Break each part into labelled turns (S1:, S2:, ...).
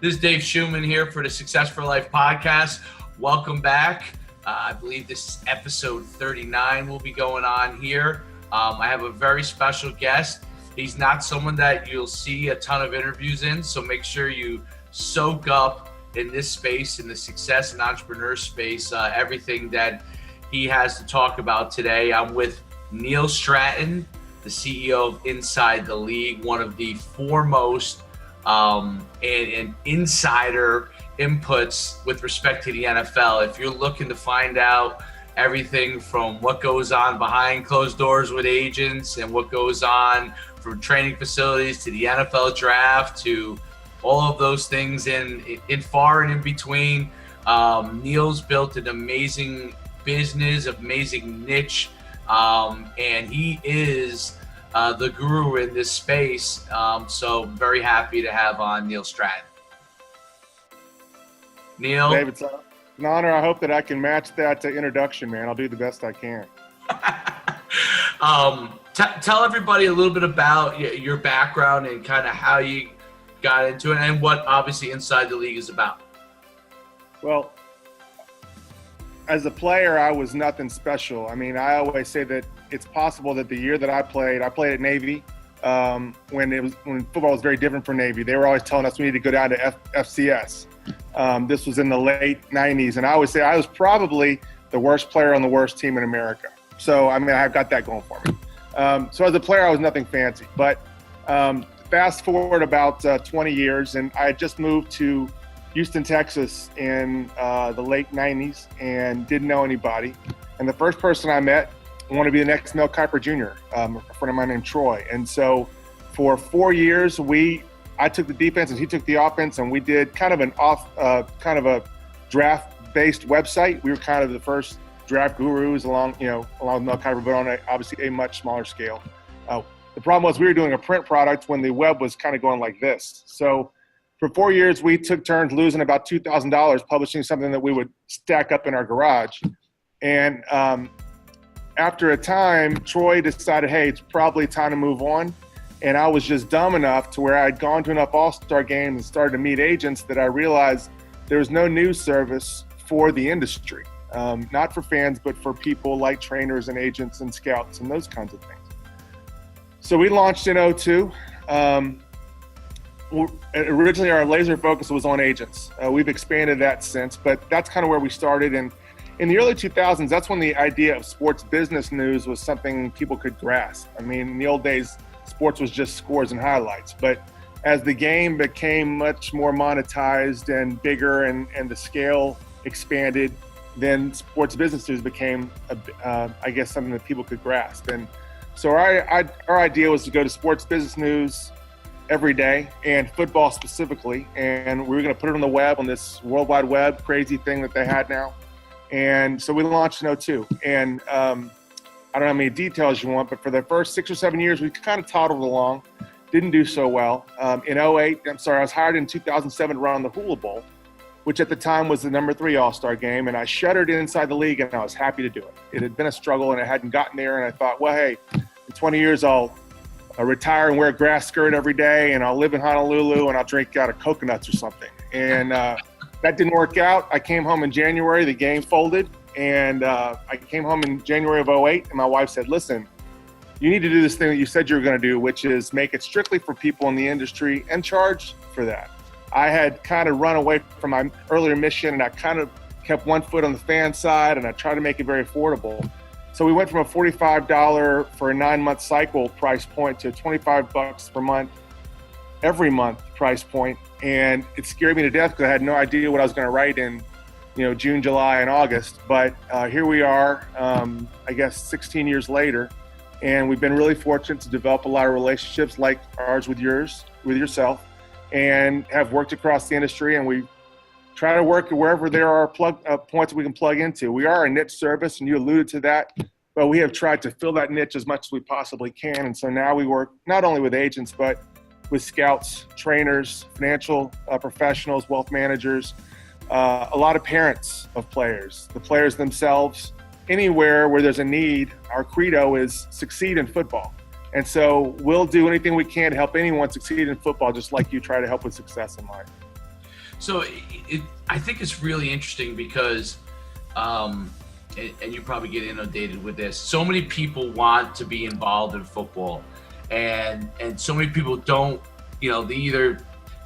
S1: This is Dave Schuman here for the Success for Life podcast. Welcome back. I believe this is episode 39 will be going on here. I have a very special guest. He's not someone that you'll see a ton of interviews in, so make sure you soak up in this space, in the success and entrepreneur space, everything that he has to talk about today. I'm with Neil Stratton, the CEO of Inside the League, one of the foremost and insider inputs with respect to the NFL. If you're looking to find out everything from what goes on behind closed doors with agents and what goes on from training facilities to the NFL draft to all of those things in far and in between, Neil's built an amazing business, amazing niche, and he is the guru in this space. So I'm very happy to have on Neil Stratton. Neil.
S2: Dave, it's an honor. I hope that I can match that introduction, man. I'll do the best I can.
S1: Tell everybody a little bit about your background and kind of how you got into it and what obviously Inside the League is about.
S2: Well, as a player, I was nothing special. I mean, I always say that it's possible that the year that I played at Navy when football was very different for Navy. They were always telling us we need to go down to FCS. This was in the late 90s, and I always say I was probably the worst player on the worst team in America. So, I mean, I've got that going for me. So as a player, I was nothing fancy. But fast forward about 20 years, and I had just moved to Houston, Texas in the late 90s and didn't know anybody. And the first person I met wanted to be the next Mel Kiper Jr., a friend of mine named Troy. And so for 4 years, I took the defense and he took the offense, and we did kind of a draft-based website. We were kind of the first draft gurus along with Mel Kiper, but on obviously a much smaller scale. The problem was we were doing a print product when the web was kind of going like this. So for 4 years, we took turns losing about $2,000 publishing something that we would stack up in our garage. And after a time, Troy decided, hey, it's probably time to move on. And I was just dumb enough to where I'd gone to enough all-star games and started to meet agents that I realized there was no news service for the industry. Not for fans, but for people like trainers and agents and scouts and those kinds of things. So we launched in 2002. Originally, our laser focus was on agents. We've expanded that since, but that's kind of where we started. And in the early 2000s, that's when the idea of sports business news was something people could grasp. I mean, in the old days, sports was just scores and highlights. But as the game became much more monetized and bigger and the scale expanded, then sports business news became, I guess, something that people could grasp. And so our idea was to go to sports business news every day, and football specifically, and we were going to put it on the web, on this World Wide Web crazy thing that they had now. And so we launched in 2002. And I don't know how many details you want, but for the first 6 or 7 years, we kind of toddled along, didn't do so well. In 2008, I was hired in 2007 to run the Hula Bowl, which at the time was the number 3 All-Star game, and I shuttered Inside the League, and I was happy to do it. It had been a struggle, and I hadn't gotten there, and I thought, well, hey, in 20 years, I'll retire and wear a grass skirt every day, and I'll live in Honolulu, and I'll drink out of coconuts or something. And that didn't work out. I came home in January. The game folded, and I came home in January of 2008, and my wife said, listen, you need to do this thing that you said you were going to do, which is make it strictly for people in the industry and charge for that. I had kind of run away from my earlier mission, and I kind of kept one foot on the fan side, and I tried to make it very affordable. So we went from a $45 for a 9-month cycle price point to $25 per month, every month price point. And it scared me to death because I had no idea what I was going to write in, June, July, and August. But here we are, I guess 16 years later, and we've been really fortunate to develop a lot of relationships like ours with yourself, and have worked across the industry, and we try to work wherever there are points we can plug into. We are a niche service, and you alluded to that, but we have tried to fill that niche as much as we possibly can. And so now we work not only with agents, but with scouts, trainers, financial professionals, wealth managers, a lot of parents of players, the players themselves. Anywhere where there's a need, our credo is succeed in football. And so we'll do anything we can to help anyone succeed in football, just like you try to help with success in life.
S1: So I think it's really interesting because, and you probably get inundated with this. So many people want to be involved in football, and so many people don't. They either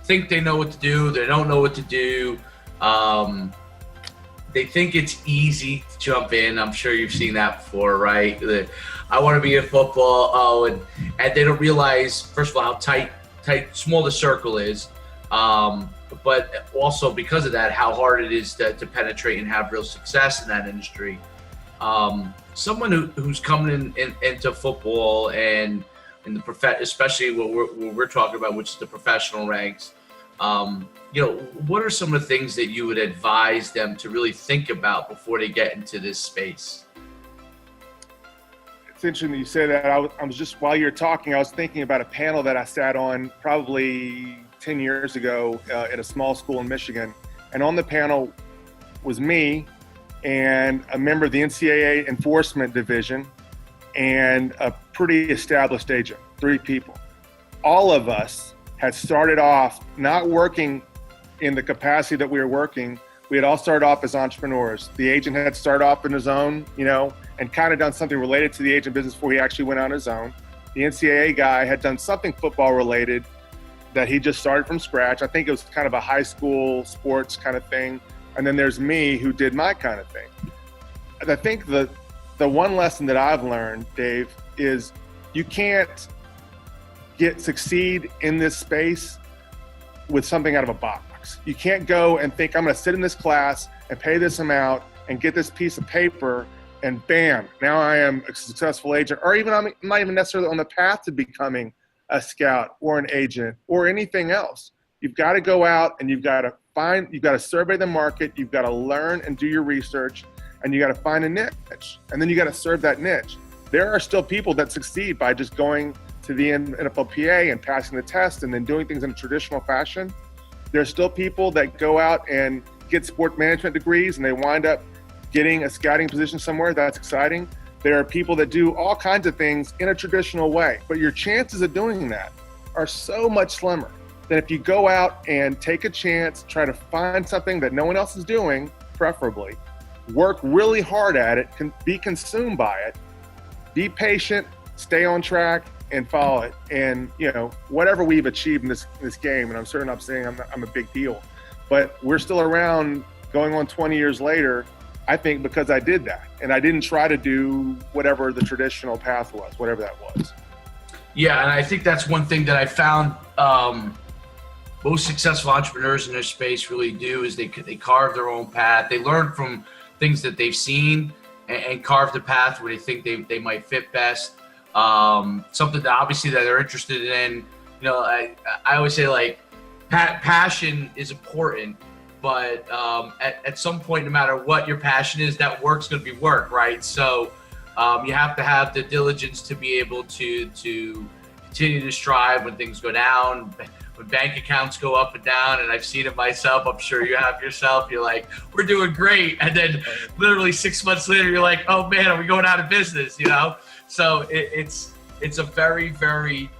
S1: think they know what to do, they don't know what to do. They think it's easy to jump in. I'm sure you've seen that before, right? I want to be in football. And they don't realize, first of all, how small the circle is. But also because of that, how hard it is to penetrate and have real success in that industry. Someone who's coming into football and in the especially what we're talking about, which is the professional ranks. What are some of the things that you would advise them to really think about before they get into this space?
S2: It's interesting that you say that. I was just, while you're talking, I was thinking about a panel that I sat on probably 10 years ago at a small school in Michigan. And on the panel was me and a member of the NCAA enforcement division and a pretty established agent, 3 people. All of us had started off not working in the capacity that we were working. We had all started off as entrepreneurs. The agent had started off in his own, and kind of done something related to the agent business before he actually went on his own. The NCAA guy had done something football related that he just started from scratch. I think it was kind of a high school sports kind of thing. And then there's me who did my kind of thing. I think the one lesson that I've learned, Dave, is you can't succeed in this space with something out of a box. You can't go and think, I'm going to sit in this class and pay this amount and get this piece of paper and bam, now I am a successful agent. Or even I'm not even necessarily on the path to becoming a scout or an agent or anything else. You've got to go out and you've got to survey the market. You've got to learn and do your research, and you got to find a niche, and then you got to serve that niche. There are still people that succeed by just going to the NFLPA and passing the test and then doing things in a traditional fashion. There are still people that go out and get sport management degrees and they wind up getting a scouting position somewhere. That's exciting. There are people that do all kinds of things in a traditional way, but your chances of doing that are so much slimmer than if you go out and take a chance, try to find something that no one else is doing, preferably, work really hard at it, be consumed by it, be patient, stay on track, and follow it. And whatever we've achieved in this game, and I'm certainly not saying I'm a big deal, but we're still around going on 20 years later, I think, because I did that. And I didn't try to do whatever the traditional path was, whatever that was.
S1: Yeah, and I think that's one thing that I found most successful entrepreneurs in their space really do is they carve their own path. They learn from things that they've seen and carve the path where they think they might fit best. Something that obviously that they're interested in. I always say, like, passion is important, but at some point, no matter what your passion is, that work's going to be work, right? So you have to have the diligence to be able to continue to strive when things go down, when bank accounts go up and down. And I've seen it myself. I'm sure you have yourself. You're like, we're doing great, and then literally 6 months later, you're like, oh man, are we going out of business? So it's a very, very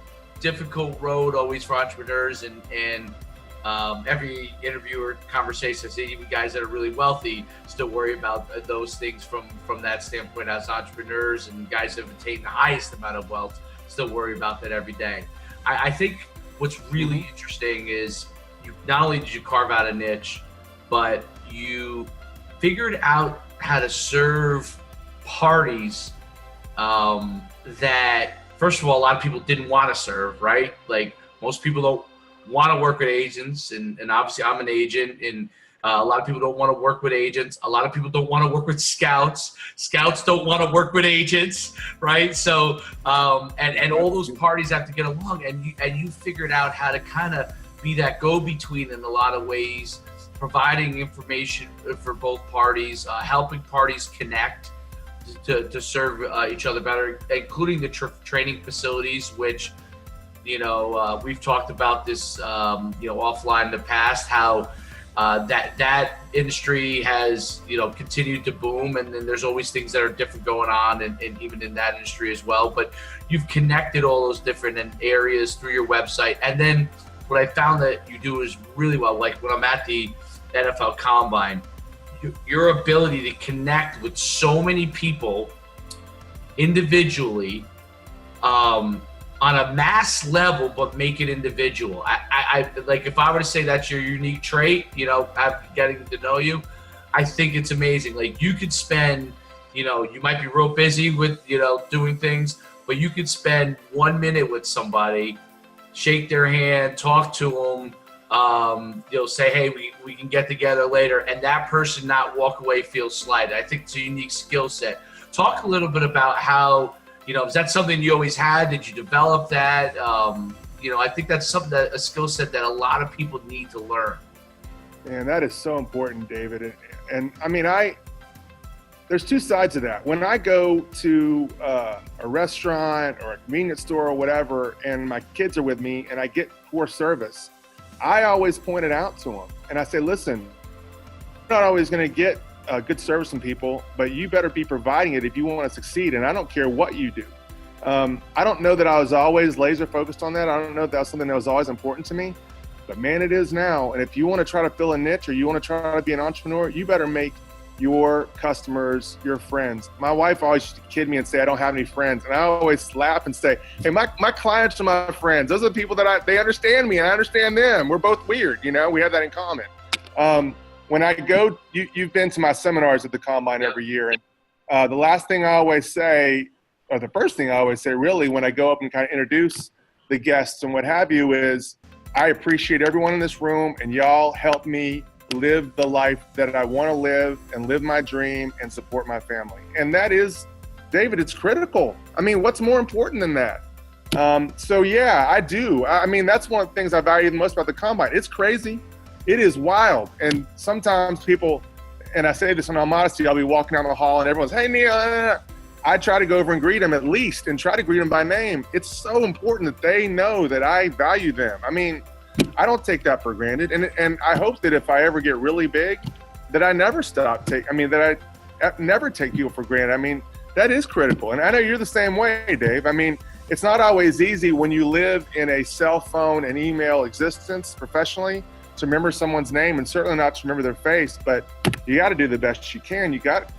S1: difficult road always for entrepreneurs, and every interview or conversation, I say even guys that are really wealthy still worry about those things from that standpoint as entrepreneurs, and guys that have attained the highest amount of wealth still worry about that every day. I think what's really interesting is not only did you carve out a niche, but you figured out how to serve parties that, first of all, a lot of people didn't want to serve, right? Like, most people don't want to work with agents, and obviously I'm an agent, and a lot of people don't want to work with agents. A lot of people don't want to work with scouts. Scouts don't want to work with agents, right? So, and all those parties have to get along, and you figured out how to kind of be that go-between in a lot of ways, providing information for both parties, helping parties connect to serve each other better, including the training facilities, which, we've talked about this, offline in the past, how that industry has, continued to boom, and then there's always things that are different going on, and even in that industry as well. But you've connected all those different areas through your website, and then what I found that you do is really well. Like when I'm at the NFL Combine, your ability to connect with so many people individually, on a mass level, but make it individual. I like, if I were to say that's your unique trait, getting to know you, I think it's amazing. Like you could spend, you might be real busy with, doing things, but you could spend 1 minute with somebody, shake their hand, talk to them, say, hey, we can get together later, and that person not walk away, feel slighted. I think it's a unique skill set. Talk a little bit about how, is that something you always had? Did you develop that? I think that's something a skill set that a lot of people need to learn.
S2: Man, that is so important, David. And I mean, there's two sides of that. When I go to a restaurant or a convenience store or whatever, and my kids are with me and I get poor service, I always point it out to them. And I say, listen, you're not always going to get good service from people, but you better be providing it if you want to succeed. And I don't care what you do. I don't know that I was always laser focused on that. I don't know if that was something that was always important to me, but man, it is now. And if you want to try to fill a niche or you want to try to be an entrepreneur, you better make your customers your friends. My wife always used to kid me and say, I don't have any friends. And I always laugh and say, hey, my clients are my friends. Those are the people that they understand me and I understand them. We're both weird, we have that in common. When I go, you've been to my seminars at the Combine every year. And the last thing I always say, or the first thing I always say really when I go up and kind of introduce the guests and what have you is, I appreciate everyone in this room and y'all help me live the life that I want to live and live my dream and support my family. And that is, David, it's critical. I mean, what's more important than that? So yeah, I do. I mean, that's one of the things I value the most about the Combine. It's crazy. It is wild. And sometimes people, and I say this in all modesty, I'll be walking down the hall and everyone's, hey, Neil, I try to go over and greet them at least and try to greet them by name. It's so important that they know that I value them. I mean, I don't take that for granted. And I hope that if I ever get really big, that I never that I never take people for granted. I mean, that is critical. And I know you're the same way, Dave. I mean, it's not always easy when you live in a cell phone and email existence professionally to remember someone's name and certainly not to remember their face, but you got to do the best you can. You got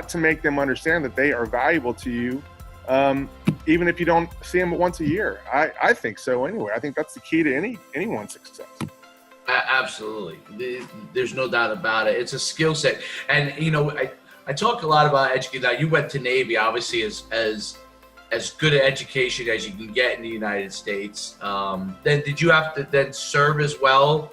S2: to make them understand that they are valuable to you, even if you don't see them once a year. I think so anyway. I think that's the key to anyone's success.
S1: Absolutely. There's no doubt about it. It's a skill set. And, I talk a lot about education. Now, you went to Navy, obviously, as good an education as you can get in the United States. Then did you have to then serve as well?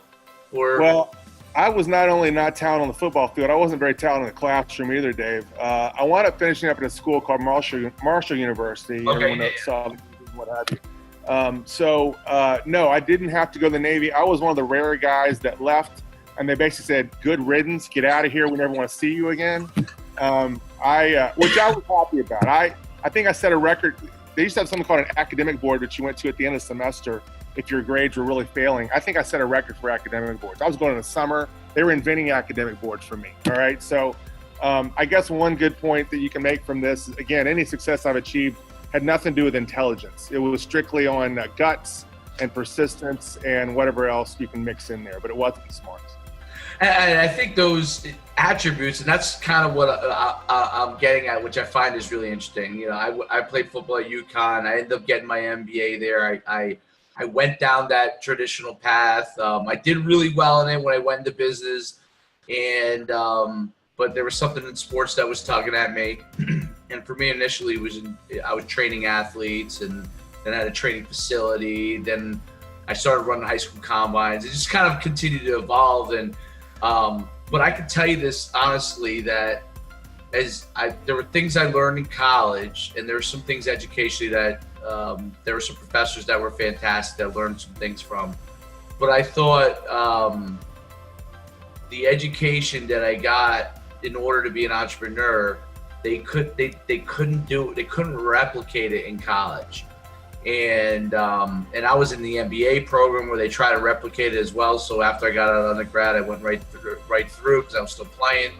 S2: Well, I was not only not talented on the football field, I wasn't very talented in the classroom either, Dave. I wound up finishing up at a school called Marshall University.
S1: Okay.
S2: What have you. No, I didn't have to go to the Navy. I was one of the rare guys that left, and they basically said, good riddance, get out of here, we never want to see you again, which I was happy about. I think I set a record. They used to have something called an academic board that you went to at the end of the semester if your grades were really failing. I think I set a record for academic boards. I was going in the summer. They were inventing academic boards for me, all right? So I guess one good point that you can make from this is, again, any success I've achieved had nothing to do with intelligence. It was strictly on guts and persistence and whatever else you can mix in there, but it wasn't the smartest.
S1: And I think those attributes, and that's kind of what I'm getting at, which I find is really interesting. I played football at UConn. I ended up getting my MBA there. I went down that traditional path. I did really well in it when I went into business, and but there was something in sports that was tugging at me. And for me, initially, I was training athletes, and then I had a training facility. Then I started running high school combines. It just kind of continued to evolve. And but I can tell you this honestly, that there were things I learned in college, and there were some things educationally that there were some professors that were fantastic that I learned some things from. But I thought the education that I got in order to be an entrepreneur, they couldn't replicate it in college. And I was in the MBA program where they try to replicate it as well. So after I got out of undergrad, I went right through because I was still playing.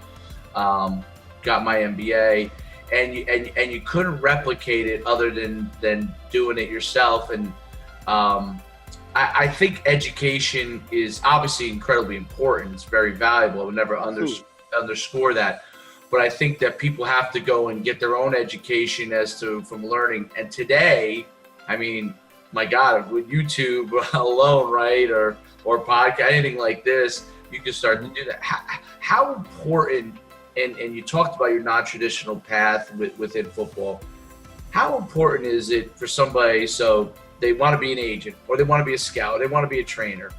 S1: Got my MBA, and you couldn't replicate it other than doing it yourself. And I think education is obviously incredibly important. It's very valuable. I would never underscore that. But I think that people have to go and get their own education from learning. And today, I mean, my God, with YouTube alone, right, or podcast, anything like this, you can start to do that. How important, and you talked about your non-traditional path within football, how important is it for somebody, so they want to be an agent, or they want to be a scout, they want to be a trainer,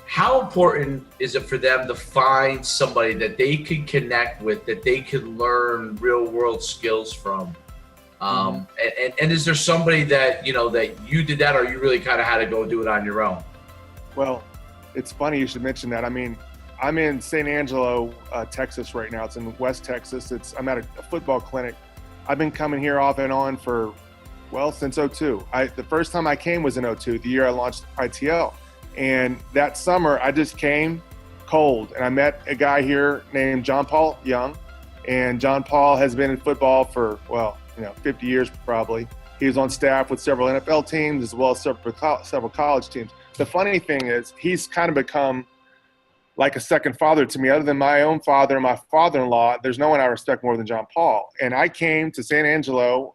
S1: how important is it for them to find somebody that they can connect with, that they can learn real world skills from? And is there somebody that, that you did that, or you really kind of had to go do it on your own?
S2: Well, it's funny you should mention that. I mean, I'm in San Angelo, Texas right now. It's in West Texas. I'm at a football clinic. I've been coming here off and on since 2002. The first time I came was in 2002, the year I launched ITL. And that summer, I just came cold. And I met a guy here named John Paul Young. And John Paul has been in football for, 50 years probably. He was on staff with several NFL teams as well as several college teams. The funny thing is, he's kind of become like a second father to me. Other than my own father and my father-in-law, there's no one I respect more than John Paul. And I came to San Angelo.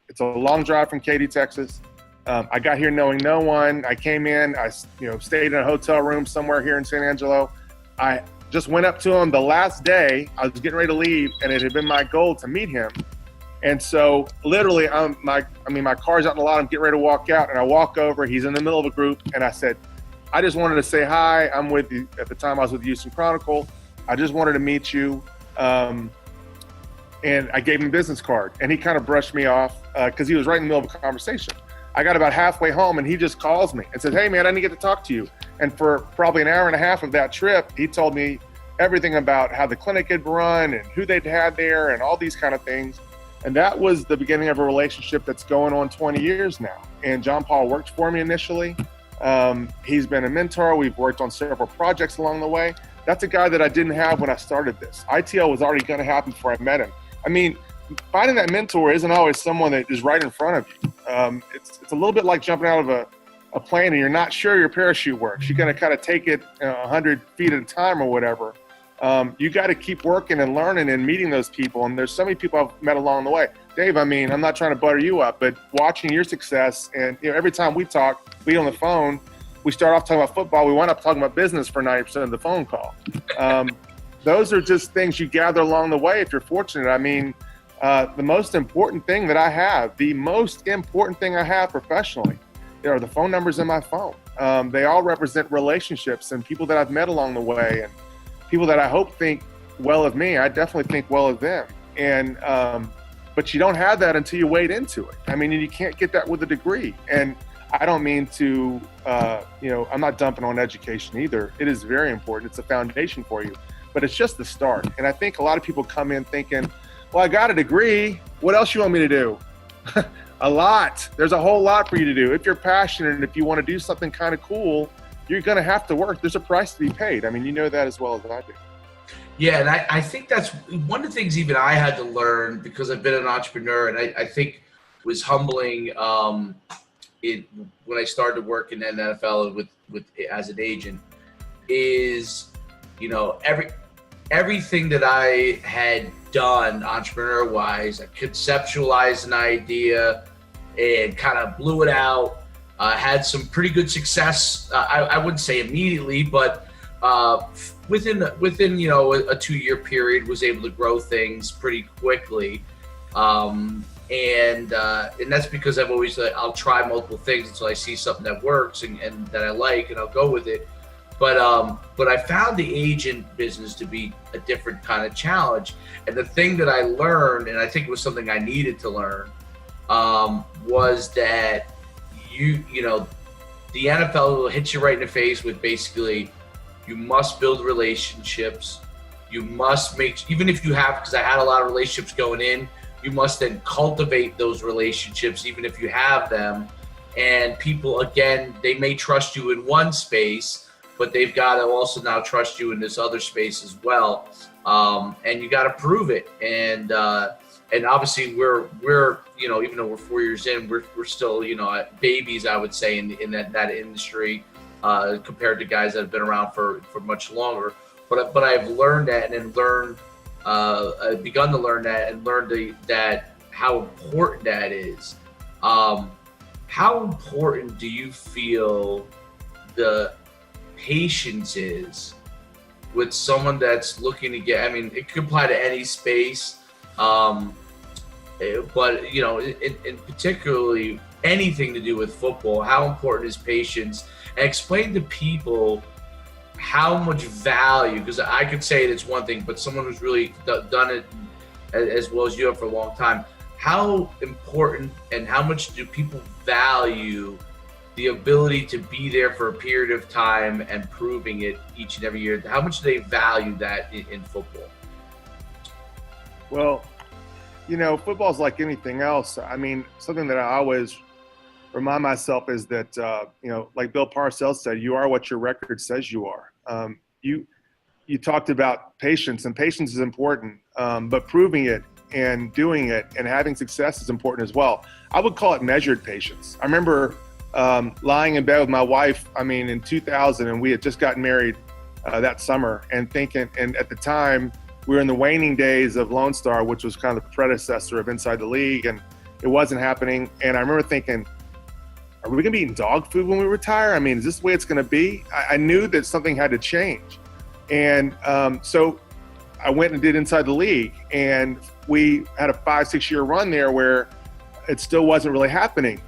S2: It's a long drive from Katy, Texas. I got here knowing no one. I came in, I stayed in a hotel room somewhere here in San Angelo. I just went up to him the last day. I was getting ready to leave, and it had been my goal to meet him. And so literally, my car's out in the lot. I'm getting ready to walk out, and I walk over. He's in the middle of a group, and I said, I just wanted to say hi. I'm with you. At the time, I was with the Houston Chronicle. I just wanted to meet you. And I gave him a business card, and he kind of brushed me off because he was right in the middle of a conversation. I got about halfway home, and he just calls me and says, hey, man, I didn't get to talk to you. And for probably an hour and a half of that trip, he told me everything about how the clinic had run and who they'd had there and all these kind of things. And that was the beginning of a relationship that's going on 20 years now. And John Paul worked for me initially. He's been a mentor. We've worked on several projects along the way. That's a guy that I didn't have when I started this. ITL was already going to happen before I met him. I mean, finding that mentor isn't always someone that is right in front of you. It's a little bit like jumping out of a plane and you're not sure your parachute works. You're going to kind of take it 100 feet at a time or whatever. You got to keep working and learning and meeting those people. And there's so many people I've met along the way. Dave, I mean, I'm not trying to butter you up, but watching your success, and every time we talk, we on the phone, we start off talking about football. We wind up talking about business for 90% of the phone call. Those are just things you gather along the way if you're fortunate. I mean, the most important thing that I have, professionally, are the phone numbers in my phone. They all represent relationships and people that I've met along the way, and people that I hope think well of me. I definitely think well of them. And but you don't have that until you wade into it. I mean, you can't get that with a degree. And I don't mean to, I'm not dumping on education either. It is very important. It's a foundation for you, but it's just the start. And I think a lot of people come in thinking, well, I got a degree. What else you want me to do? A lot. There's a whole lot for you to do. If you're passionate and if you want to do something kind of cool, you're going to have to work. There's a price to be paid. I mean, you know that as well as I do.
S1: Yeah, and I think that's one of the things even I had to learn, because I've been an entrepreneur, and I think was humbling when I started working in the NFL with as an agent, is, everything that I had done entrepreneur-wise, I conceptualized an idea and kind of blew it out. Had some pretty good success. I wouldn't say immediately, but within a 2-year period, was able to grow things pretty quickly. And that's because I've always I'll try multiple things until I see something that works and that I like, and I'll go with it. But I found the agent business to be a different kind of challenge. And the thing that I learned, and I think it was something I needed to learn, was that the NFL will hit you right in the face with basically, you must build relationships. You must even if you have, because I had a lot of relationships going in, you must then cultivate those relationships, even if you have them. And people, again, they may trust you in one space, but they've got to also now trust you in this other space as well. And you got to prove it. And and obviously we're even though we're 4 years in, we're still babies, I would say, in that industry compared to guys that have been around for much longer. But I've learned that I've begun to learn that and learned that how important that is. How important do you feel the patience is with someone that's looking to get? I mean, it could apply to any space, but in particularly anything to do with football. How important is patience? And explain to people how much value, because I could say it's one thing, but someone who's really done it as well as you have for a long time, how important and how much do people value the ability to be there for a period of time and proving it each and every year? How much do they value that in football?
S2: Well, football is like anything else. I mean, something that I always remind myself is that, like Bill Parcells said, you are what your record says you are. You talked about patience, and patience is important, but proving it and doing it and having success is important as well. I would call it measured patience. I remember lying in bed with my wife, in 2000, and we had just gotten married that summer, and at the time, we were in the waning days of Lone Star, which was kind of the predecessor of Inside the League, and it wasn't happening. And I remember thinking, are we going to be eating dog food when we retire? Is this the way it's going to be? I knew that something had to change. And so I went and did Inside the League, and we had a 5-6 year run there where it still wasn't really happening.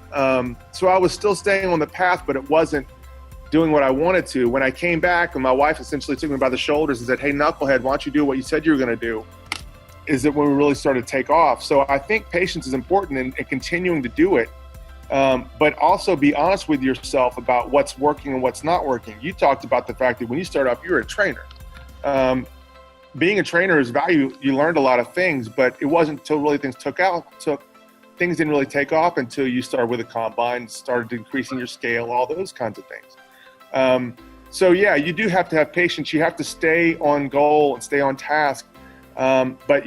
S2: So I was still staying on the path, but it wasn't doing what I wanted to. When I came back, and my wife essentially took me by the shoulders and said, "Hey, knucklehead, why don't you do what you said you were going to do?" is that when we really started to take off. So I think patience is important in continuing to do it. But also be honest with yourself about what's working and what's not working. You talked about the fact that when you start off, you're a trainer. Being a trainer is value. You learned a lot of things, but it wasn't until really things things didn't really take off until you started with a combine, started increasing your scale, all those kinds of things. So yeah, you do have to have patience. You have to stay on goal and stay on task. But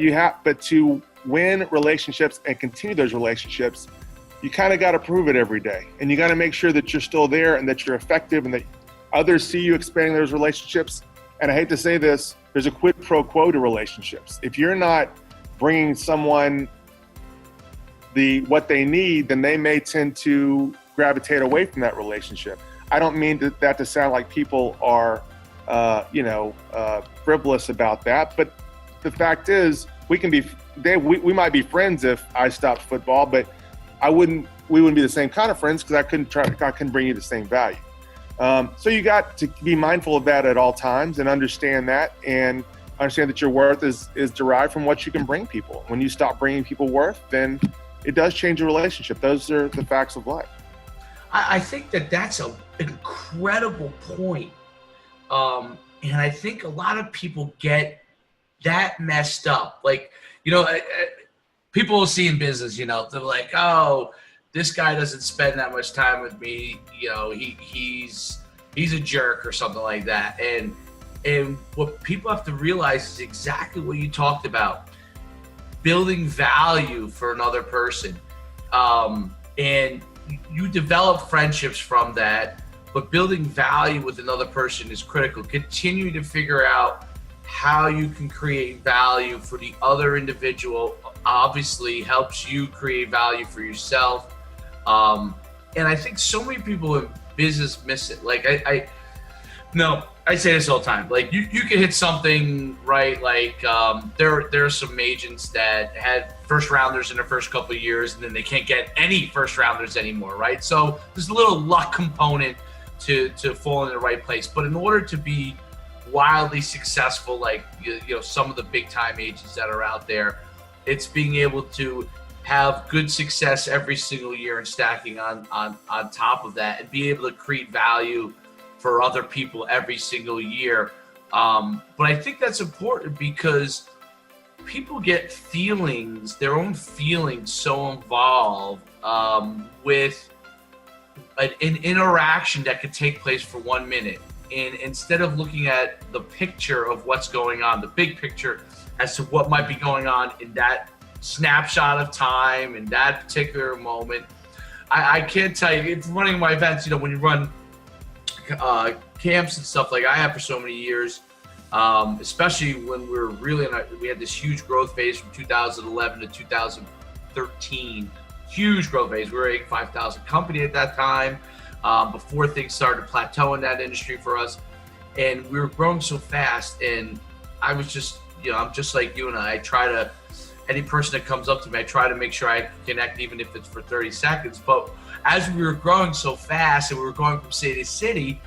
S2: to win relationships and continue those relationships, you kind of got to prove it every day, and you got to make sure that you're still there and that you're effective and that others see you expanding those relationships. And I hate to say this, there's a quid pro quo to relationships. If you're not bringing someone what they need, then they may tend to gravitate away from that relationship. I don't mean that to sound like people are, frivolous about that, but the fact is, we might be friends if I stopped football, but we wouldn't be the same kind of friends because I couldn't bring you the same value. So you got to be mindful of that at all times and understand that, and understand that your worth is derived from what you can bring people. When you stop bringing people worth, then it does change a relationship. Those are the facts of life.
S1: I think that's an incredible point. And I think a lot of people get that messed up. Like, people will see in business, they're like, oh, this guy doesn't spend that much time with me. He's a jerk or something like that. And what people have to realize is exactly what you talked about, building value for another person. And you develop friendships from that, but building value with another person is critical. Continue to figure out how you can create value for the other individual obviously helps you create value for yourself. And I think so many people in business miss it. Like I say this all the time. Like you can hit something right. Like there are some agents that had first rounders in their first couple of years, and then they can't get any first rounders anymore, right? So there's a little luck component to fall in the right place. But in order to be wildly successful, like some of the big time agents that are out there, it's being able to have good success every single year and stacking on top of that, and be able to create value for other people every single year. But I think that's important because people get their own feelings so involved with an interaction that could take place for 1 minute. And instead of looking at the picture of what's going on, the big picture as to what might be going on in that snapshot of time in that particular moment. I can't tell you, it's running my events, when you run camps and stuff like I have for so many years, especially when we had this huge growth phase from 2011 to 2013, huge growth phase. We were a 5,000 company at that time, before things started to plateau in that industry for us. And we were growing so fast, and I was just, I'm just like you, and I try to, any person that comes up to me, I try to make sure I connect, even if it's for 30 seconds. But as we were growing so fast and we were going from city to city,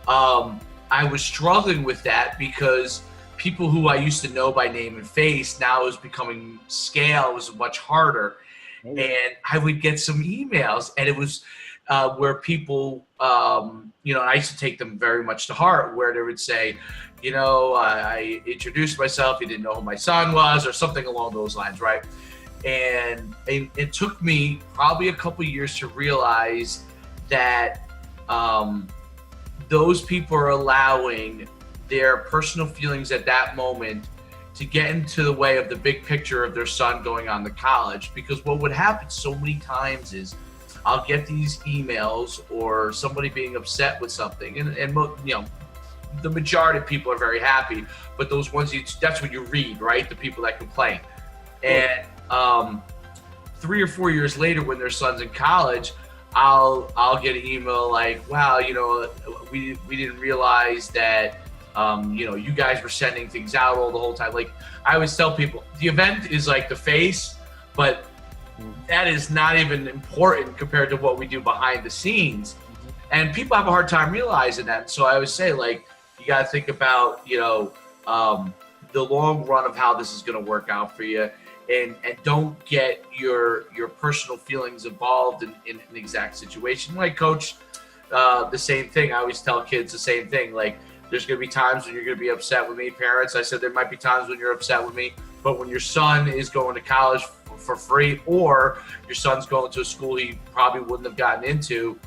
S1: I was struggling with that because people who I used to know by name and face now is becoming scale was much harder. Mm-hmm. And I would get some emails, and it was where people, I used to take them very much to heart, where they would say, I introduced myself, you didn't know who my son was, or something along those lines, right? And it took me probably a couple of years to realize that those people are allowing their personal feelings at that moment to get into the way of the big picture of their son going on to college. Because what would happen so many times is I'll get these emails or somebody being upset with something, and the majority of people are very happy, but those ones that's what you read, right? The people that complain. And 3 or 4 years later, when their son's in college, I'll get an email like, wow, we didn't realize that you guys were sending things out all the whole time. Like I always tell people, the event is like the face, but that is not even important compared to what we do behind the scenes. And people have a hard time realizing that. So I always say, like, you got to think about, the long run of how this is going to work out for you, and don't get your personal feelings involved in an exact situation. Like coach, the same thing. I always tell kids the same thing. Like, there's going to be times when you're going to be upset with me. Parents, I said there might be times when you're upset with me, but when your son is going to college for free, or your son's going to a school he probably wouldn't have gotten into,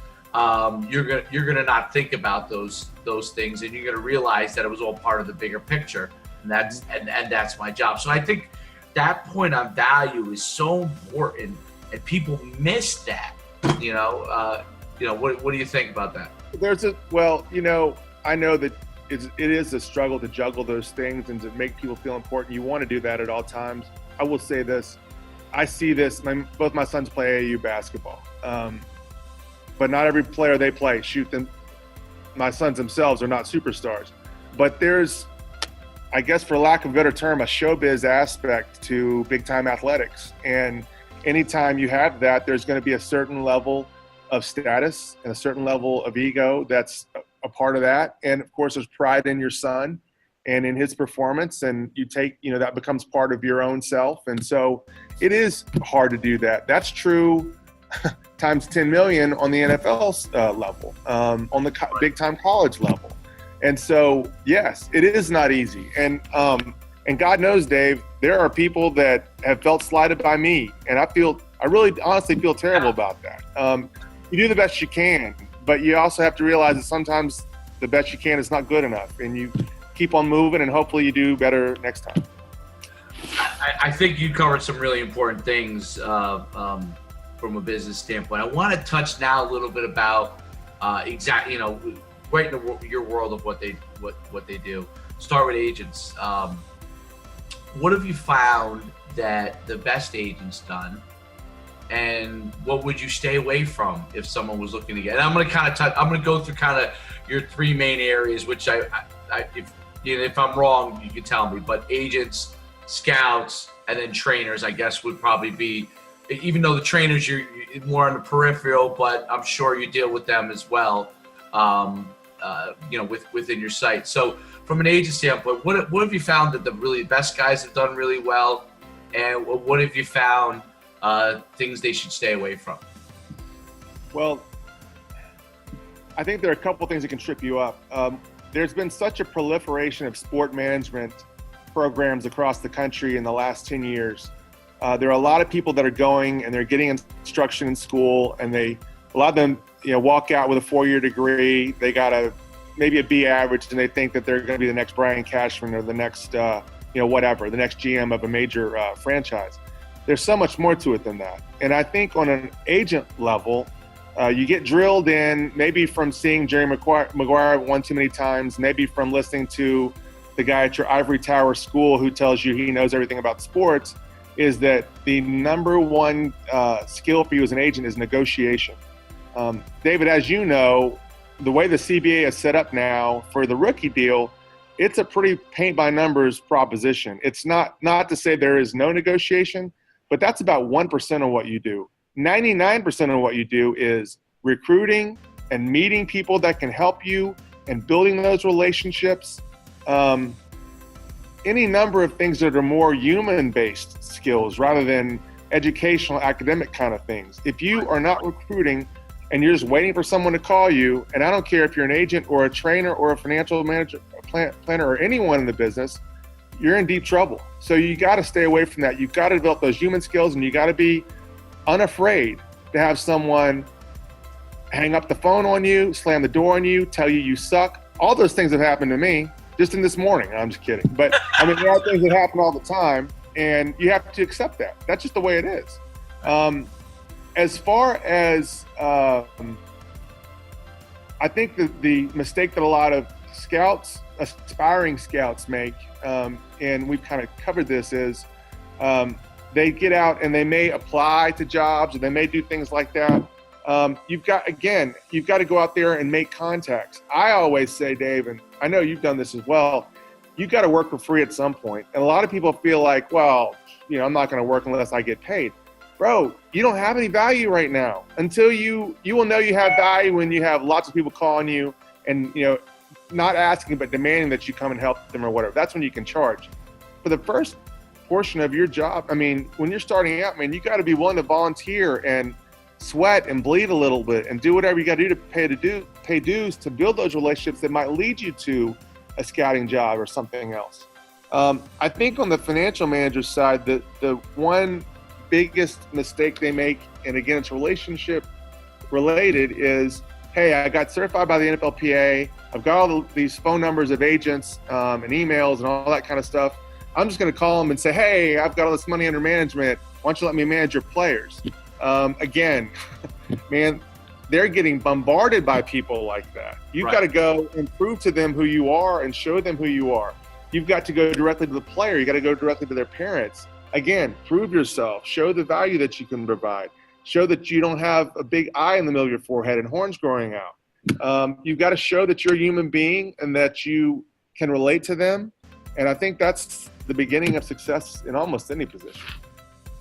S1: you're gonna not think about those things, and you're gonna realize that it was all part of the bigger picture, and that's my job. So I think that point on value is so important, and people miss that. What do you think about that?
S2: I know that it is a struggle to juggle those things and to make people feel important. You want to do that at all times. I will say this. I see this, both my sons play AAU basketball, but not every player they play my sons themselves are not superstars. But there's, I guess for lack of a better term, a showbiz aspect to big time athletics. And anytime you have that, there's going to be a certain level of status and a certain level of ego that's a part of that. And of course, there's pride in your son and in his performance, and you take, that becomes part of your own self. And so it is hard to do that. That's true times 10 million on the NFL level, on the big time college level. And so, yes, it is not easy. And God knows, Dave, there are people that have felt slighted by me. And I really honestly feel terrible about that. You do the best you can, but you also have to realize that sometimes the best you can is not good enough, and you keep on moving, and hopefully you do better next time.
S1: I think you covered some really important things from a business standpoint. I want to touch now a little bit about right in your world of what they do. Start with agents. What have you found that the best agent's done, and what would you stay away from if someone was looking to get? And I'm going to go through kind of your three main areas, which if I'm wrong, you can tell me, but agents, scouts, and then trainers, I guess, would probably be, even though the trainers, you're more on the peripheral, but I'm sure you deal with them as well, within your site. So from an agent standpoint, what have you found that the really best guys have done really well, and what have you found things they should stay away from?
S2: Well, I think there are a couple things that can trip you up. There's been such a proliferation of sport management programs across the country in the last 10 years. There are a lot of people that are going and they're getting instruction in school, and a lot of them, walk out with a 4-year degree. They got maybe a B average, and they think that they're going to be the next Brian Cashman or the next, the next GM of a major franchise. there's so much more to it than that. And I think on an agent level, you get drilled in, maybe from seeing Jerry Maguire one too many times, maybe from listening to the guy at your ivory tower school who tells you he knows everything about sports, is that the number one skill for you as an agent is negotiation. David, as you know, the way the CBA is set up now for the rookie deal, it's a pretty paint by numbers proposition. It's not to say there is no negotiation, but that's about 1% of what you do. 99% of what you do is recruiting and meeting people that can help you and building those relationships. Any number of things that are more human-based skills rather than educational, academic kind of things. If you are not recruiting and you're just waiting for someone to call you, and I don't care if you're an agent or a trainer or a financial manager, a planner, or anyone in the business, you're in deep trouble. So you got to stay away from that. You've got to develop those human skills, and you got to be unafraid to have someone hang up the phone on you, slam the door on you, tell you you suck. All those things have happened to me just in this morning. I'm just kidding. But I mean, there are things that happen all the time, and you have to accept that. That's just the way it is. As far as I think the mistake that a lot of scouts, aspiring scouts make, and we've kind of covered this, is they get out and they may apply to jobs or they may do things like that. You've got to go out there and make contacts. I always say, Dave, and I know you've done this as well, you've got to work for free at some point. And a lot of people feel like, well, I'm not going to work unless I get paid. Bro, you don't have any value right now. Until you will know you have value when you have lots of people calling you and, not asking but demanding that you come and help them or whatever. That's when you can charge. For the first portion of your job, I mean, when you're starting out, man, you got to be willing to volunteer and sweat and bleed a little bit and do whatever you got to do to pay dues to build those relationships that might lead you to a scouting job or something else. I think on the financial manager side, the one biggest mistake they make, and again, it's relationship related, is, hey, I got certified by the NFLPA. I've got all these phone numbers of agents and emails and all that kind of stuff. I'm just going to call them and say, hey, I've got all this money under management. Why don't you let me manage your players? Again, man, they're getting bombarded by people like that. You've got to go and prove to them who you are and show them who you are. You've got to go directly to the player. You got to go directly to their parents. Again, prove yourself. Show the value that you can provide. Show that you don't have a big eye in the middle of your forehead and horns growing out. You've got to show that you're a human being and that you can relate to them. And I think that's the beginning of success in almost any position.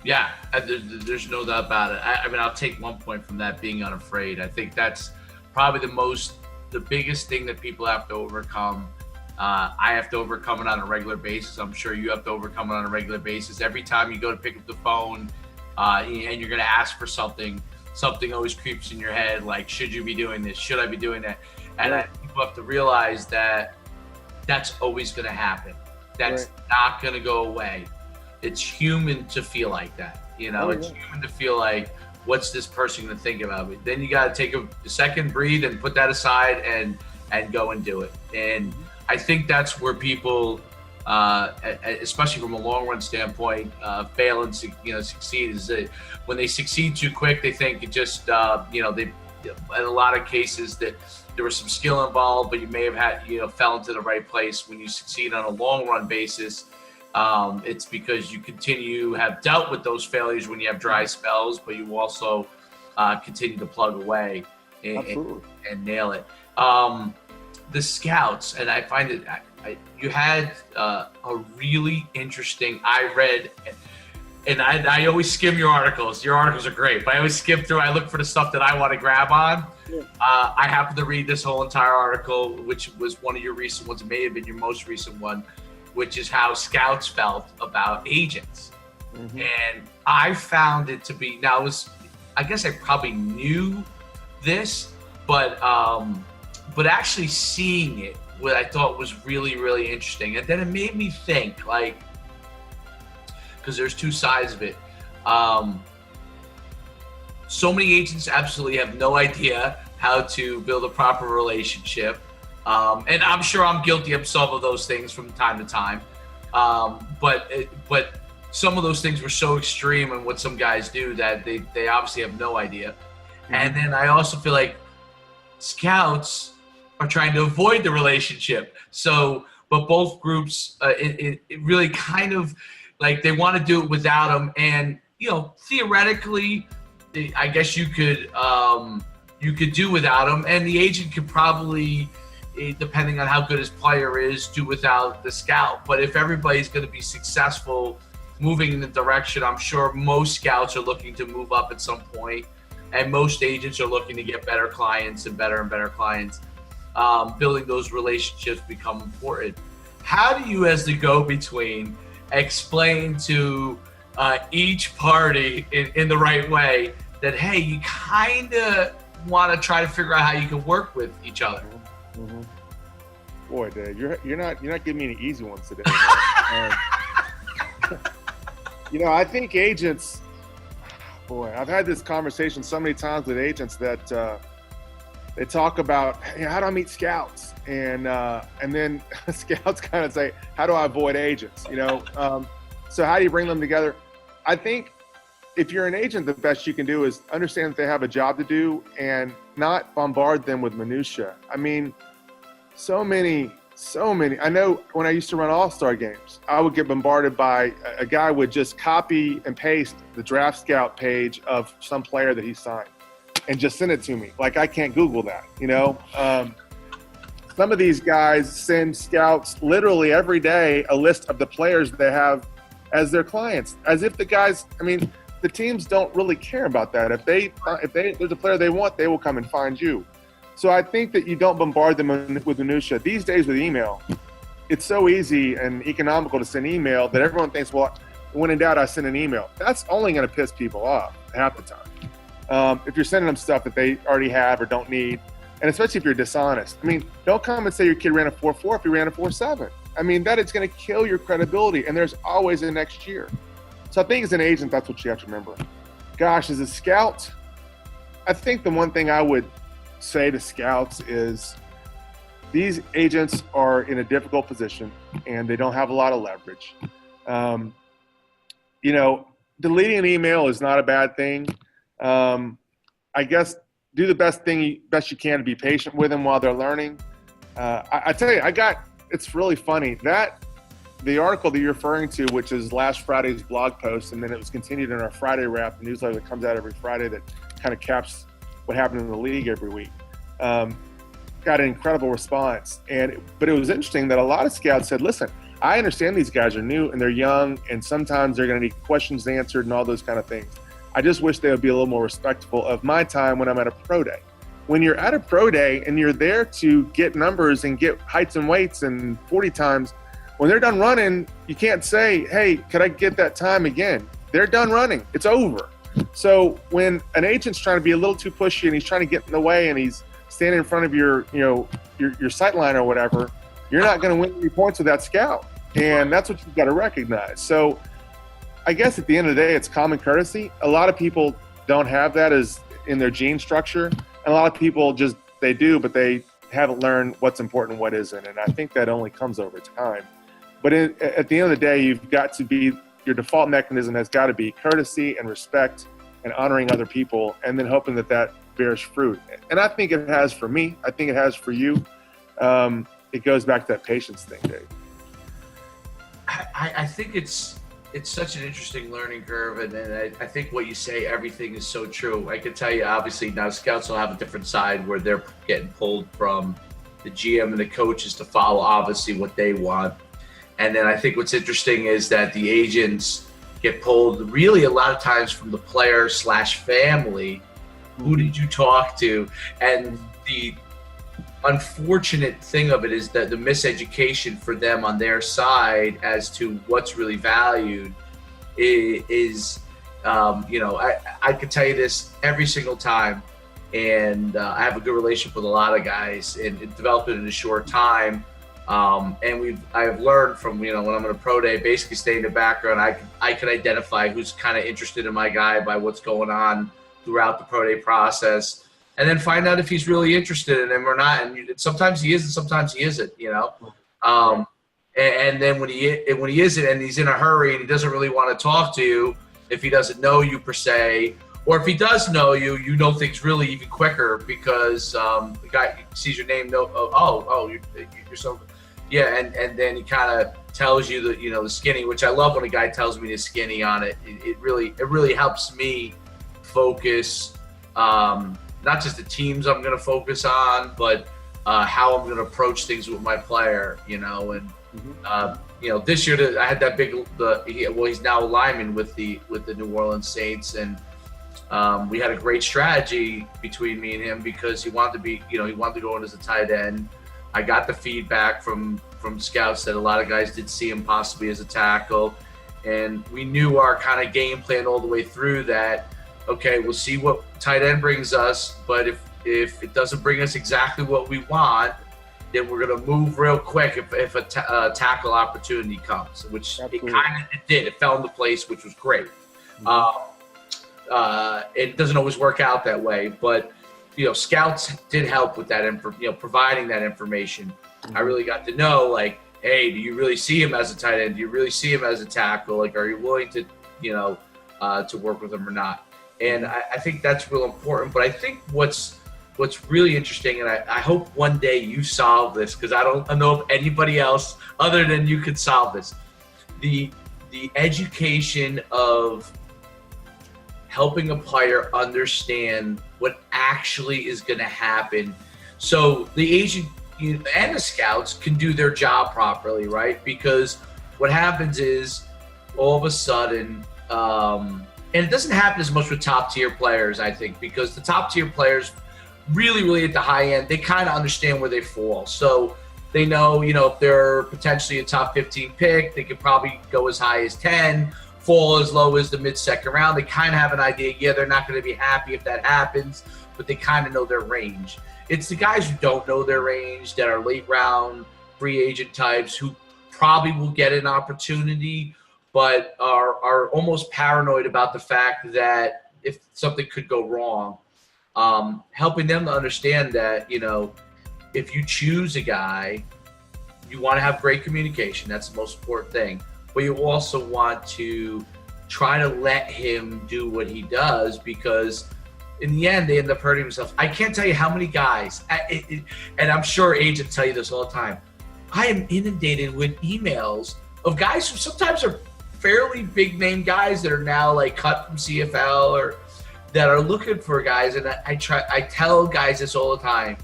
S1: Yeah, there's no doubt about it. I mean, I'll take one point from that, being unafraid. I think that's probably the biggest thing that people have to overcome. I have to overcome it on a regular basis. I'm sure you have to overcome it on a regular basis. Every time you go to pick up the phone and you're going to ask for something always creeps in your head, like, should you be doing this? Should I be doing that? And people have to realize that that's always going to happen. That's not going to go away. It's human to feel like that. It's human to feel like, what's this person going to think about me? Then you got to take a second, breathe, and put that aside and go and do it. And I think that's where people, especially from a long run standpoint, fail and succeed, is that when they succeed too quick, they think it just, they, in a lot of cases, that there was some skill involved, but you may have had, fell into the right place. When you succeed on a long run basis, it's because you have dealt with those failures when you have dry spells, but you also continue to plug away and nail it. The scouts, and I find it, you had a really interesting, I read, and I always skim your articles. Your articles are great, but I always skim through. I look for the stuff that I want to grab on. I happened to read this whole entire article, which was one of your recent ones. It may have been your most recent one, which is how scouts felt about agents. Mm-hmm. And I found it to be, I guess I probably knew this, but actually seeing it, what I thought was really, really interesting. And then it made me think, because there's two sides of it. So many agents absolutely have no idea how to build a proper relationship. And I'm sure I'm guilty of some of those things from time to time. But some of those things were so extreme in what some guys do that they obviously have no idea. Mm-hmm. And then I also feel like scouts are trying to avoid the relationship. So, but both groups, it really kind of like they want to do it without them. And, you know, theoretically, I guess you could do without them, and the agent could probably, depending on how good his player is, do without the scout. But if everybody's going to be successful moving in the direction, I'm sure most scouts are looking to move up at some point, and most agents are looking to get better clients and better clients. Building those relationships become important. How do you, as the go-between, explain to each party in the right way that, hey, you kind of want to try to figure out how you can work with each other?
S2: Mm-hmm. Boy, Dave, you're not giving me any easy ones today. You know, I think agents. Boy, I've had this conversation so many times with agents that they talk about, hey, how do I meet scouts, and then scouts kind of say, how do I avoid agents? You know, so how do you bring them together? I think if you're an agent, the best you can do is understand that they have a job to do and not bombard them with minutia. I mean, so many. I know when I used to run all-star games, I would get bombarded by a guy would just copy and paste the draft scout page of some player that he signed and just send it to me. Like, I can't Google that, you know? Some of these guys send scouts literally every day a list of the players they have as their clients, as if the guys, I mean, the teams don't really care about that. If there's a player they want, they will come and find you. So I think that you don't bombard them with minutia. These days with email, it's so easy and economical to send email that everyone thinks, well, when in doubt, I send an email. That's only going to piss people off half the time. If you're sending them stuff that they already have or don't need, and especially if you're dishonest. I mean, don't come and say your kid ran a 4.4 if he ran a 4.7. I mean, that is going to kill your credibility, and there's always a next year. So I think as an agent, that's what you have to remember. Gosh, as a scout, I think the one thing I would say to scouts is these agents are in a difficult position and they don't have a lot of leverage. You know, deleting an email is not a bad thing. I guess do the best you can to be patient with them while they're learning. I tell you, it's really funny that the article that you're referring to, which is last Friday's blog post, and then it was continued in our Friday wrap, the newsletter that comes out every Friday that kind of caps what happened in the league every week, got an incredible response. But it was interesting that a lot of scouts said, listen, I understand these guys are new and they're young, and sometimes they're going to need questions answered and all those kind of things. I just wish they would be a little more respectful of my time when I'm at a pro day. When you're at a pro day and you're there to get numbers and get heights and weights and 40 times, when they're done running, you can't say, hey, could I get that time again? They're done running. It's over. So when an agent's trying to be a little too pushy and he's trying to get in the way and he's standing in front of your sight line or whatever, you're not going to win any points with that scout. And that's what you've got to recognize. So I guess at the end of the day, it's common courtesy. A lot of people don't have that as in their gene structure. And a lot of people they do, but they haven't learned what's important and what isn't. And I think that only comes over time. But at the end of the day, you've got to be, your default mechanism has got to be courtesy and respect and honoring other people, and then hoping that bears fruit. And I think it has for me. I think it has for you. It goes back to that patience thing, Dave.
S1: I think it's such an interesting learning curve, and I think what you say, everything is so true. I can tell you, obviously, now scouts will have a different side where they're getting pulled from the GM and the coaches to follow, obviously, what they want. And then I think what's interesting is that the agents get pulled really a lot of times from the player/family. Who did you talk to? And the unfortunate thing of it is that the miseducation for them on their side as to what's really valued is I could tell you this every single time. And I have a good relationship with a lot of guys and developed it in a short time. And I've learned from, when I'm on a pro day, basically stay in the background. I can identify who's kind of interested in my guy by what's going on throughout the pro day process, and then find out if he's really interested in him or not. And sometimes he is, and sometimes he isn't, And then when he isn't and he's in a hurry and he doesn't really want to talk to you, if he doesn't know you per se, or if he does know you, you know things really even quicker because the guy sees your name, you're so, yeah, and then he kind of tells you that, the skinny, which I love when a guy tells me the skinny on it. It really helps me focus, not just the teams I'm going to focus on, but how I'm going to approach things with my player, and this year I had that he's now a lineman with the New Orleans Saints, and we had a great strategy between me and him because he wanted to go in as a tight end. I got the feedback from scouts that a lot of guys did see him possibly as a tackle, and we knew our kind of game plan all the way through that. Okay, we'll see what tight end brings us, but if it doesn't bring us exactly what we want, then we're going to move real quick if a tackle opportunity comes, which it did. It fell into place, which was great. It doesn't always work out that way, but scouts did help with that, providing that information. I really got to know, like, hey, do you really see him as a tight end? Do you really see him as a tackle? Like, are you willing to, to work with him or not? And I think that's real important. But I think what's really interesting, and I hope one day you solve this, because I don't know if anybody else other than you could solve this. The education of helping a player understand what actually is going to happen, so the agent and the scouts can do their job properly, right? Because what happens is all of a sudden, and it doesn't happen as much with top tier players, I think, because the top tier players really at the high end, they kind of understand where they fall. So they know, if they're potentially a top 15 pick, they could probably go as high as 10, fall as low as the mid-second round. They kind of have an idea. Yeah, they're not going to be happy if that happens, but they kind of know their range. It's the guys who don't know their range that are late round free agent types who probably will get an opportunity, but are almost paranoid about the fact that if something could go wrong. Helping them to understand that, if you choose a guy, you want to have great communication. That's the most important thing. But you also want to try to let him do what he does, because in the end, they end up hurting themselves. I can't tell you how many guys, and I'm sure agents tell you this all the time, I am inundated with emails of guys who sometimes are fairly big name guys that are now like cut from CFL or that are looking for guys. And I tell guys this all the time.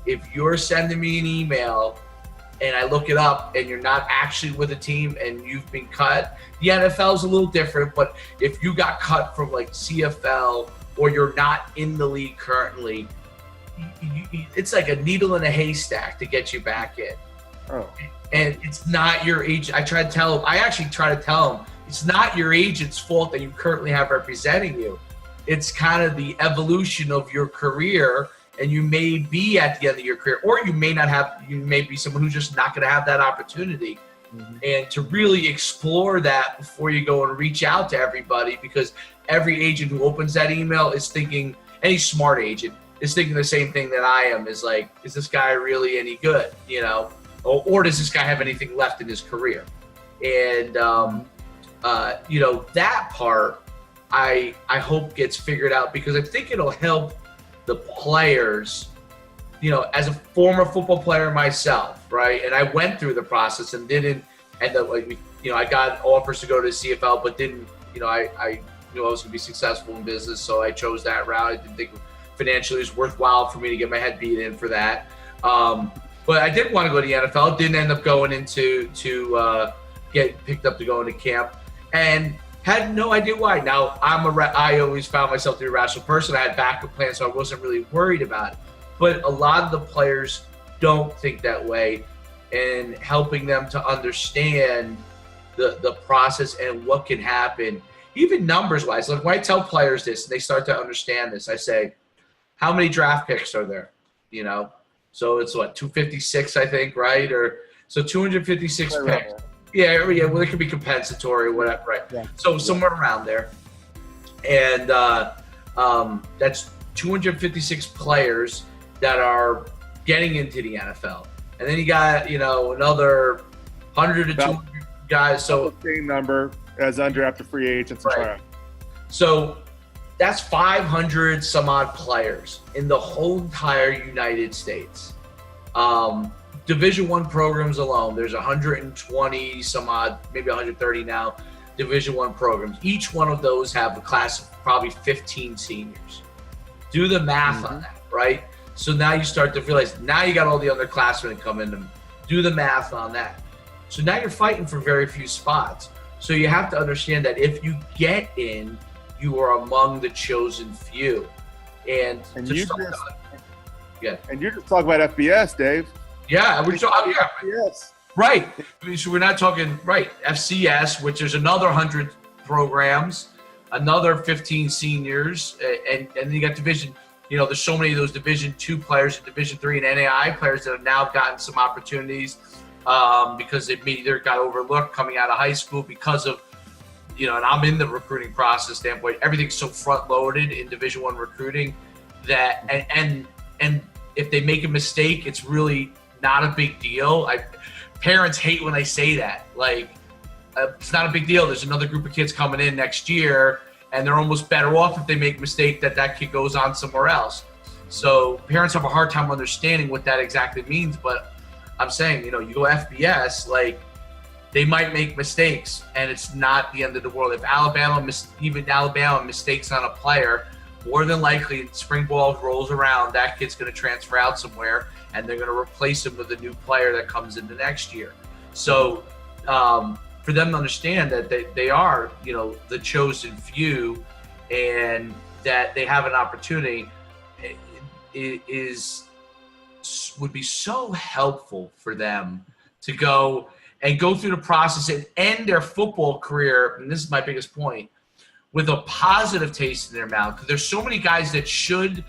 S1: If you're sending me an email and I look it up and you're not actually with a team and you've been cut, the NFL is a little different, but if you got cut from like CFL or you're not in the league currently, it's like a needle in a haystack to get you back in.
S2: Oh.
S1: And it's not your agent. I actually try to tell them, it's not your agent's fault that you currently have representing you. It's kind of the evolution of your career, and you may be at the end of your career, or you may not have, you may be someone who's just not going to have that opportunity. Mm-hmm. And to really explore that before you go and reach out to everybody, because every agent who opens that email is thinking, any smart agent is thinking the same thing that I am, is like, is this guy really any good, or does this guy have anything left in his career? And, that part, I hope gets figured out, because I think it'll help the players, as a former football player myself, right? And I went through the process and didn't end up I got offers to go to the CFL, but didn't, I knew I was going to be successful in business, so I chose that route. I didn't think financially it was worthwhile for me to get my head beat in for that. But I did want to go to the NFL. Didn't end up going into get picked up to go into camp, and had no idea why. Now I always found myself to be a rational person. I had backup plans, so I wasn't really worried about it. But a lot of the players don't think that way, and helping them to understand the process and what can happen, even numbers wise. Like when I tell players this and they start to understand this, I say, how many draft picks are there? So it's what, 256, I think, right? Or so 256 picks. Yeah. Well, it could be compensatory or whatever, right? Yeah. So somewhere around there, and that's 256 players that are getting into the NFL, and then you got another 100 to
S2: About
S1: 200 guys. So
S2: the same number as undrafted free agents and tryouts.
S1: So that's 500 some odd players in the whole entire United States. Division I programs alone, there's 120 some odd, maybe 130 now, Division I programs. Each one of those have a class of probably 15 seniors. Do the math on that, right? So now you start to realize, now you got all the underclassmen coming in. Do the math on that. So now you're fighting for very few spots. So you have to understand that if you get in, you are among the chosen few. And you're just
S2: talking about FBS, Dave.
S1: Yeah, we're talking
S2: FBS.
S1: Right. So we're not talking FCS, which is another 100 programs, another 15 seniors, and then you got division. There's so many of those Division II players, Division III and NAI players that have now gotten some opportunities because they either got overlooked coming out of high school because of, and I'm in the recruiting process standpoint. Everything's so front loaded in Division I recruiting that, and if they make a mistake, it's really not a big deal. Parents hate when I say that. It's not a big deal. There's another group of kids coming in next year, and they're almost better off if they make a mistake that kid goes on somewhere else. So parents have a hard time understanding what that exactly means. But I'm saying, you go FBS, they might make mistakes, and it's not the end of the world. If Alabama mistakes on a player, more than likely, spring ball rolls around, that kid's going to transfer out somewhere, and they're going to replace him with a new player that comes in the next year. So for them to understand that they are, the chosen few, and that they have an opportunity, would be so helpful for them to go through the process and end their football career. And this is my biggest point, with a positive taste in their mouth, because there's so many guys that should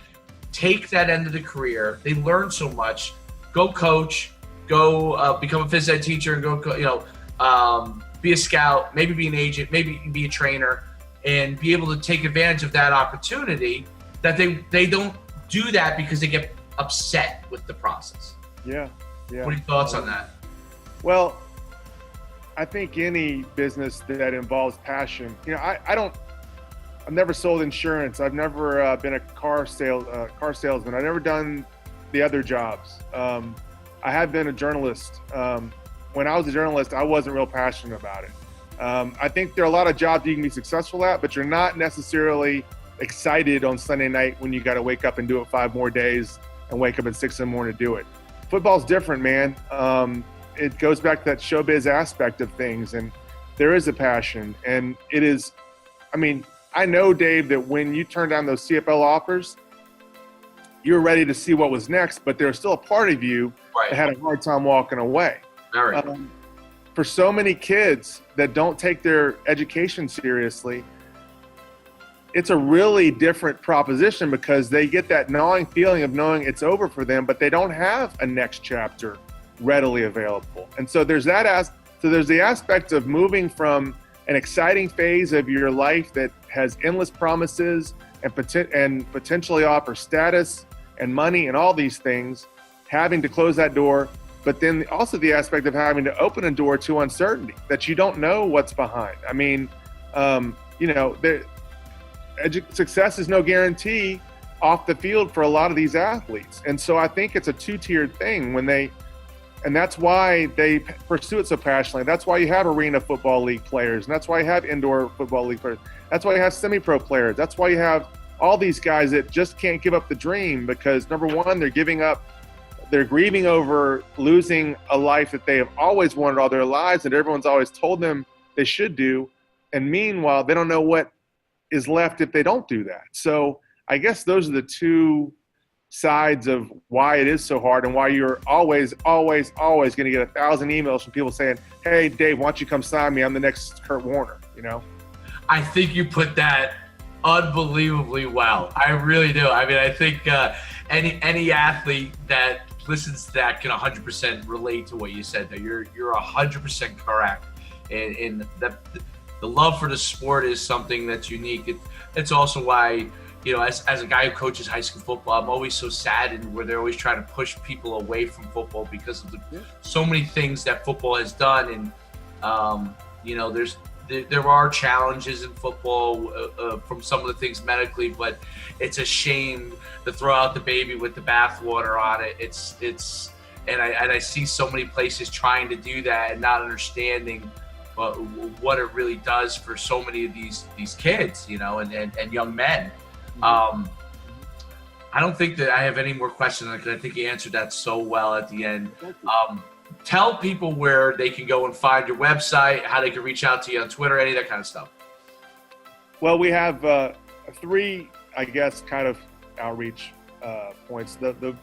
S1: take that end of the career. They learn so much. Go coach, go become a phys ed teacher, and go be a scout, maybe be an agent, maybe be a trainer, and be able to take advantage of that opportunity. That they don't do that because they get upset with the process.
S2: Yeah.
S1: What are your thoughts on that?
S2: Well, I think any business that involves passion, I've never sold insurance. I've never been a car salesman. I've never done the other jobs. I have been a journalist. When I was a journalist, I wasn't real passionate about it. I think there are a lot of jobs you can be successful at, but you're not necessarily excited on Sunday night when you got to wake up and do it 5 more days and wake up at 6 in the morning to do it. Football's different, man. It goes back to that showbiz aspect of things, and there is a passion, and it is, I know, Dave, that when you turn down those CFL offers, you're ready to see what was next, but there's still a part of you that had a hard time walking away. For so many kids that don't take their education seriously, it's a really different proposition because they get that gnawing feeling of knowing it's over for them, but they don't have a next chapter readily available. And so there's there's the aspect of moving from an exciting phase of your life that has endless promises and potentially offer status and money and all these things, having to close that door, but then also the aspect of having to open a door to uncertainty that you don't know what's behind. Success is no guarantee off the field for a lot of these athletes. And so I think it's a 2-tiered thing and that's why they pursue it so passionately. That's why you have arena football league players, and that's why you have indoor football league players. That's why you have semi-pro players. That's why you have all these guys that just can't give up the dream because, number one, they're grieving over losing a life that they have always wanted all their lives and everyone's always told them they should do. And meanwhile, they don't know what is left if they don't do that. So I guess those are the two sides of why it is so hard and why you're always going to get 1,000 emails from people saying, hey, Dave, why don't you come sign me? I'm the next Kurt Warner,
S1: I think you put that unbelievably well. I really do. I think any athlete that listens to that can 100% relate to what you said there. You're 100% correct. And that the love for the sport is something that's unique. It's also why as a guy who coaches high school football, I'm always so saddened where they're always trying to push people away from football because of so many things that football has done. And, there are challenges in football from some of the things medically, but it's a shame to throw out the baby with the bathwater on it. And I see so many places trying to do that and not understanding what it really does for so many of these kids, and young men. I don't think that I have any more questions because I think you answered that so well at the end. Tell people where they can go and find your website, how they can reach out to you on Twitter, any of that kind of stuff.
S2: Well, we have 3, I guess, kind of outreach points. The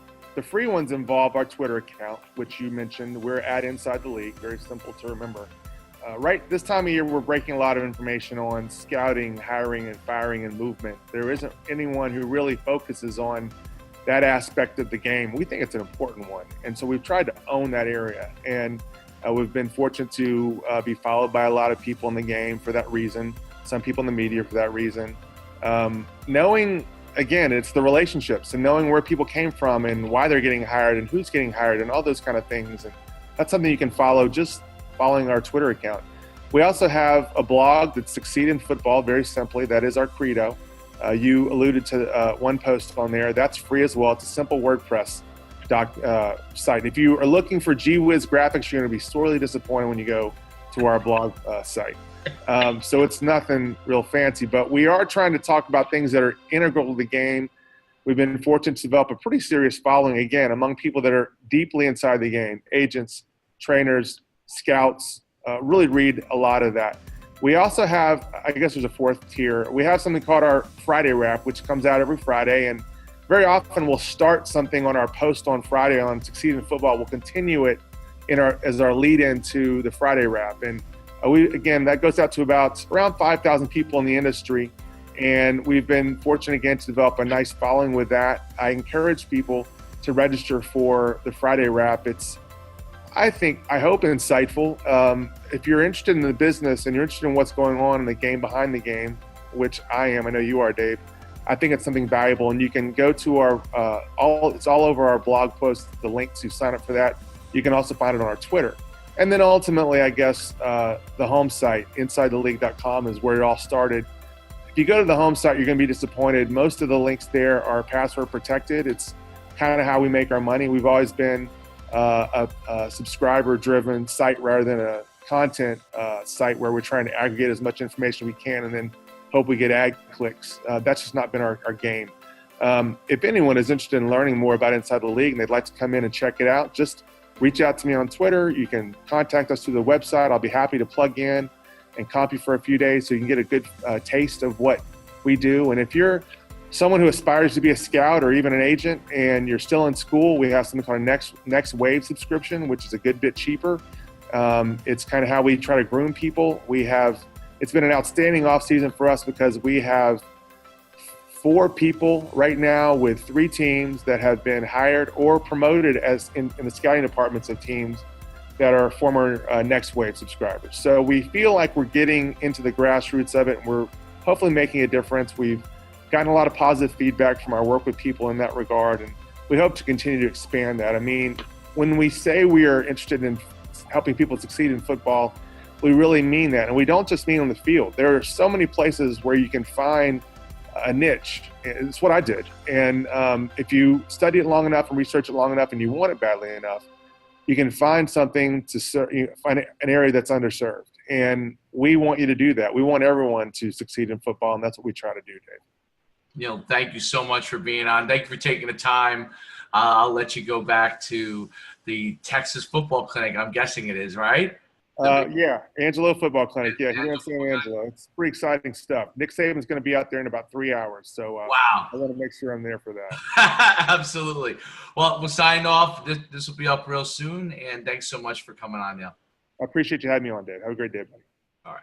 S2: free ones involve our Twitter account, which you mentioned. We're at Inside the League, very simple to remember. Right this time of year, we're breaking a lot of information on scouting, hiring, and firing and movement. There isn't anyone who really focuses on that aspect of the game. We think it's an important one. And so we've tried to own that area. And we've been fortunate to be followed by a lot of people in the game for that reason, some people in the media for that reason. Knowing, again, it's the relationships and knowing where people came from and why they're getting hired and who's getting hired and all those kind of things. And that's something you can follow just following our Twitter account. We also have a blog that's Succeed in Football, very simply. That is our credo. You alluded to one post on there. That's free as well. It's a simple WordPress site. If you are looking for gee whiz graphics, you're going to be sorely disappointed when you go to our blog site. So it's nothing real fancy, but we are trying to talk about things that are integral to the game. We've been fortunate to develop a pretty serious following, again, among people that are deeply inside the game, agents, trainers, scouts, really read a lot of that. We also have, I guess there's a 4th tier. We have something called our Friday Wrap, which comes out every Friday. And very often we'll start something on our post on Friday on Succeed in Football. We'll continue it as our lead into the Friday Wrap. And that goes out to around 5,000 people in the industry. And we've been fortunate again to develop a nice following with that. I encourage people to register for the Friday Wrap. It's, I hope insightful. If you're interested in the business and you're interested in what's going on in the game behind the game, which I am, I know you are, Dave, I think it's something valuable. And you can go to our, it's all over our blog post, the link to sign up for that. You can also find it on our Twitter. And then ultimately, I guess, the home site, InsideTheLeague.com, is where it all started. If you go to the home site, you're going to be disappointed. Most of the links there are password protected. It's kind of how we make our money. We've always been a subscriber-driven site rather than a content site where we're trying to aggregate as much information we can and then hope we get ad clicks. That's just not been our game. If anyone is interested in learning more about Inside the League and they'd like to come in and check it out, just reach out to me on Twitter. You can contact us through the website. I'll be happy to plug in and comp you for a few days so you can get a good taste of what we do. And if you're someone who aspires to be a scout or even an agent and you're still in school, we have something called a next wave subscription, which is a good bit cheaper. It's kind of how we try to groom people. It's been an outstanding off season for us because we have 4 people right now with 3 teams that have been hired or promoted as in the scouting departments of teams that are former Next Wave subscribers. So we feel like we're getting into the grassroots of it and we're hopefully making a difference. We've gotten a lot of positive feedback from our work with people in that regard, and we hope to continue to expand that. I mean, when we say we are interested in helping people succeed in football, we really mean that. And we don't just mean on the field. There are so many places where you can find a niche. It's what I did. And if you study it long enough and research it long enough and you want it badly enough, you can find something find an area that's underserved. And we want you to do that. We want everyone to succeed in football, and that's what we try to do, Dave.
S1: Neil, thank you so much for being on. Thank you for taking the time. I'll let you go back to the Texas Football Clinic. I'm guessing it is, right?
S2: Yeah, Angelo Football Clinic. Yeah, here in San Angelo. It's pretty exciting stuff. Nick Saban's going to be out there in about 3 hours. So
S1: wow.
S2: I want to make sure I'm there for that.
S1: Absolutely. Well, we'll sign off. This will be up real soon. And thanks so much for coming on, Neil.
S2: I appreciate you having me on, Dave. Have a great day, buddy.
S1: All right.